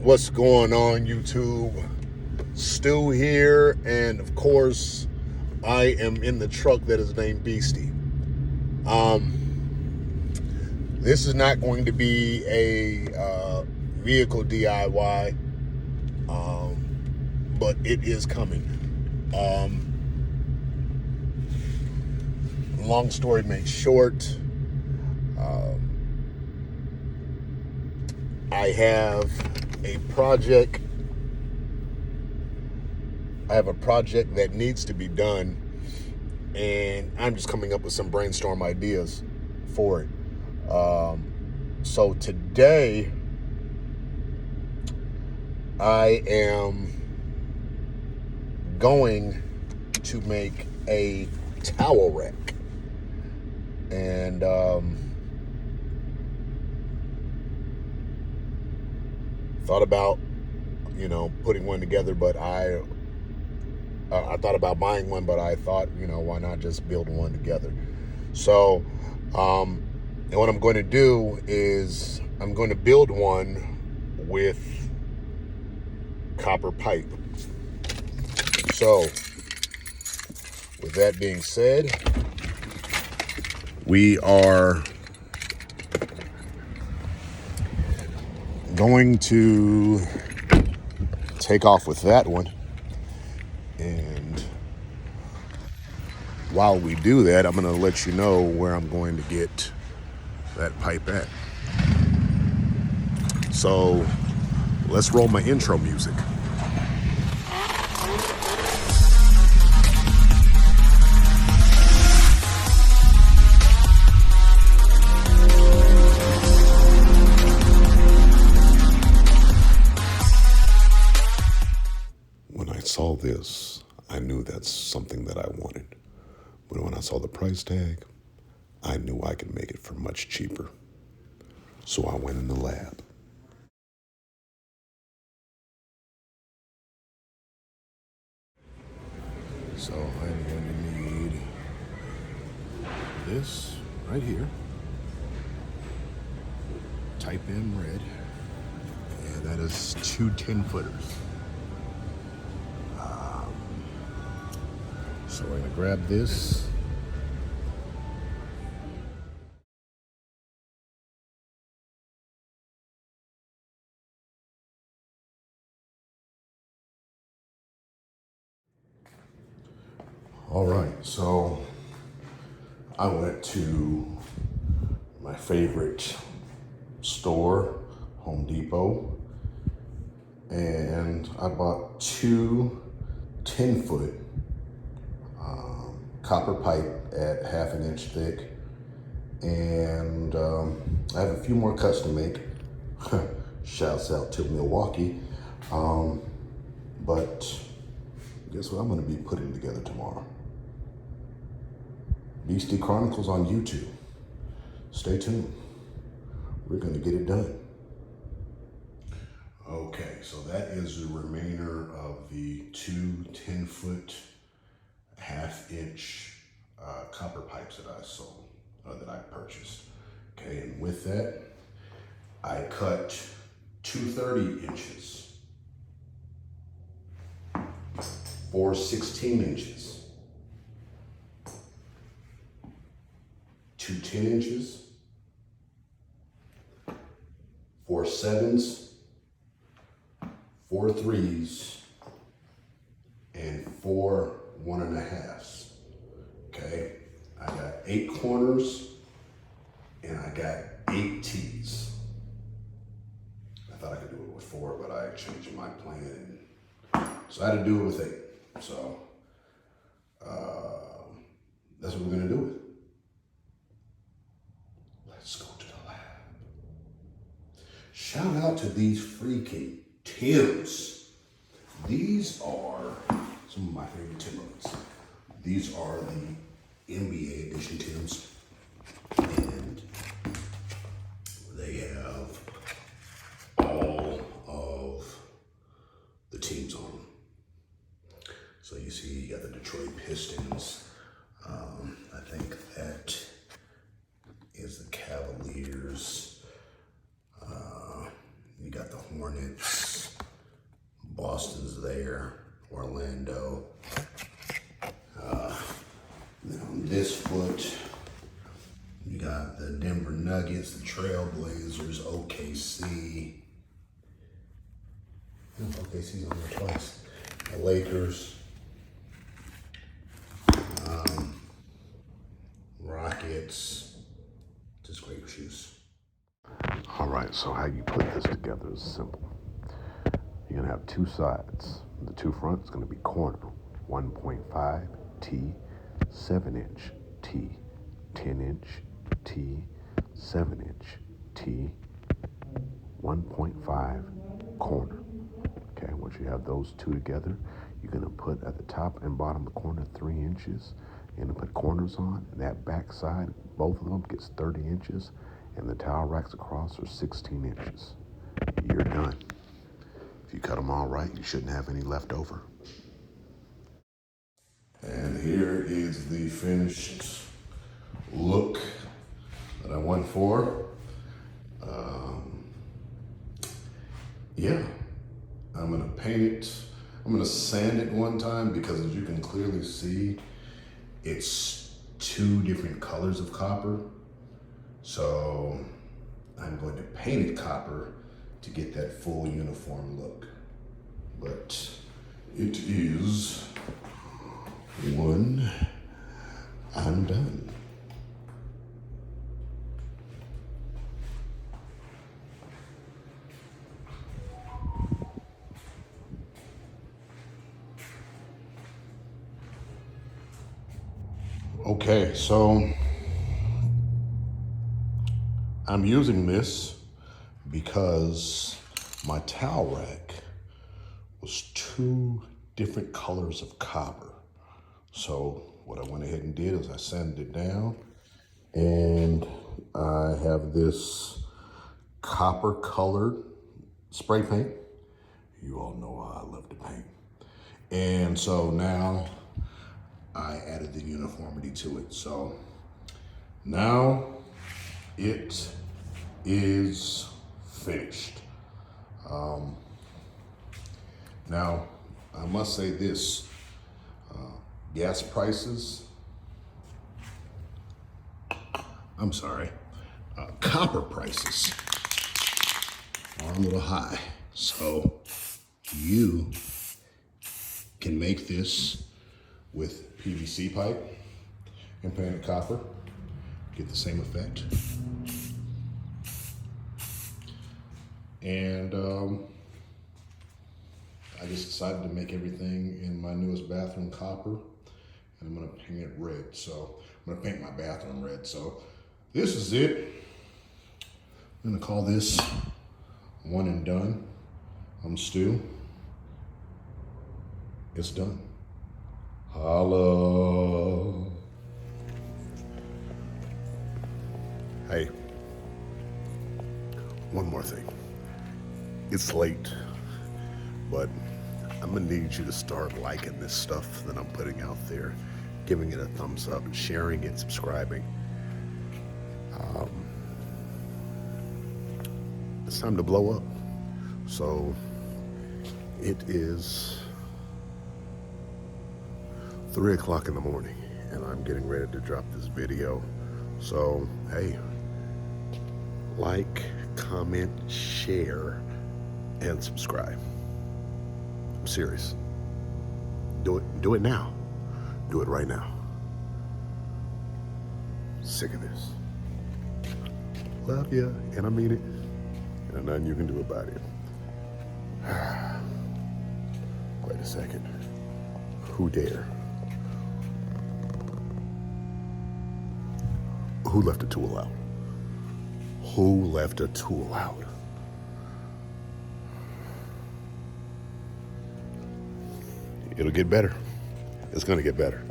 What's going on, YouTube? Stu here, and of course, I am in the truck that is named Beastie. This is not going to be a vehicle DIY, but it is coming. Long story made short, I have a project. I have a project that needs to be done, and I'm just coming up with some brainstorm ideas for it. So today, I am going to make a towel rack, and thought about, putting one together, but I thought about buying one, but I thought, why not just build one together? So, and what I'm going to do is I'm going to build one with copper pipe. So, with that being said, we are going to take off with that one. And while we do that, I'm going to let you know where I'm going to get that pipe at. So let's roll my intro music. When I saw this, I knew that's something that I wanted. But when I saw the price tag, I knew I could make it for much cheaper. So I went in the lab. So I'm going to need this right here. Type in red. And that is 2 10-footers. So we're going to grab this. All right, so I went to my favorite store, Home Depot, and I bought 2 10-foot copper pipe at 1/2 inch thick, and I have a few more cuts to make. Shouts out to Milwaukee, but guess what I'm going to be putting together tomorrow? Beastie Chronicles on YouTube. Stay tuned. We're going to get it done. Okay, so that is the remainder of the 2 10-foot 1/2 inch copper pipes that I sold, that I purchased. Okay, and with that, I cut 2 30 inches, 4 16 inches, 2 10 inches, 4 7s, 4 3s, and 4 1.5s. Okay, I got 8 corners and I got 8 T's. I thought I could do it with 4, but I changed my plan, so I had to do it with 8. So that's what we're gonna do with it. Let's go to the lab. Shout out to these freaking Tims. These are some of my favorite Timbers. These are the NBA edition Tims, and they have all of the teams on them. So you see, you got the Detroit Pistons. I think that is the Cavaliers. You got the Hornets. Boston's there, Orlando. Then on this foot, you got the Denver Nuggets, the Trailblazers, OKC. OKC's on there twice. The Lakers, Rockets. Just great shoes. All right, so how you put this together is simple. You're gonna have two sides. The two fronts gonna be corner, 1.5 T, 7-inch T, 10-inch T, 7-inch T, 1.5 corner. Okay, once you have those two together, you're gonna put at the top and bottom of the corner 3 inches. You're gonna put corners on, and that back side, both of them gets 30 inches, and the towel racks across are 16 inches. You're done. If you cut them all right, you shouldn't have any left over. And here is the finished look that I went for. Yeah, I'm gonna paint it. I'm gonna sand it one time because as you can clearly see, it's 2 different colors of copper. So I'm going to paint it copper to get that full uniform look. But it is one and done. Okay, so I'm using this because my towel rack was 2 different colors of copper. So what I went ahead and did is I sanded it down, and I have this copper colored spray paint. You all know how I love to paint. And so now I added the uniformity to it. So now it is finished. Now, I must say this, gas prices, copper prices are a little high. So you can make this with PVC pipe and paint it copper, get the same effect. And I just decided to make everything in my newest bathroom copper, and I'm gonna paint it red. So I'm gonna paint my bathroom red. So this is it. I'm gonna call this one and done. I'm Stu. It's done. Holla. Hey, one more thing. It's late, but I'm gonna need you to start liking this stuff that I'm putting out there, giving it a thumbs up, sharing it, subscribing. It's time to blow up. So it is 3 o'clock in the morning, and I'm getting ready to drop this video. So, hey, like, comment, share, and subscribe. I'm serious. Do it now. Do it right now. Sick of this. Love ya, and I mean it. And nothing you can do about it. Wait a second. Who dare? Who left a tool out? Who left a tool out? It'll get better. It's gonna get better.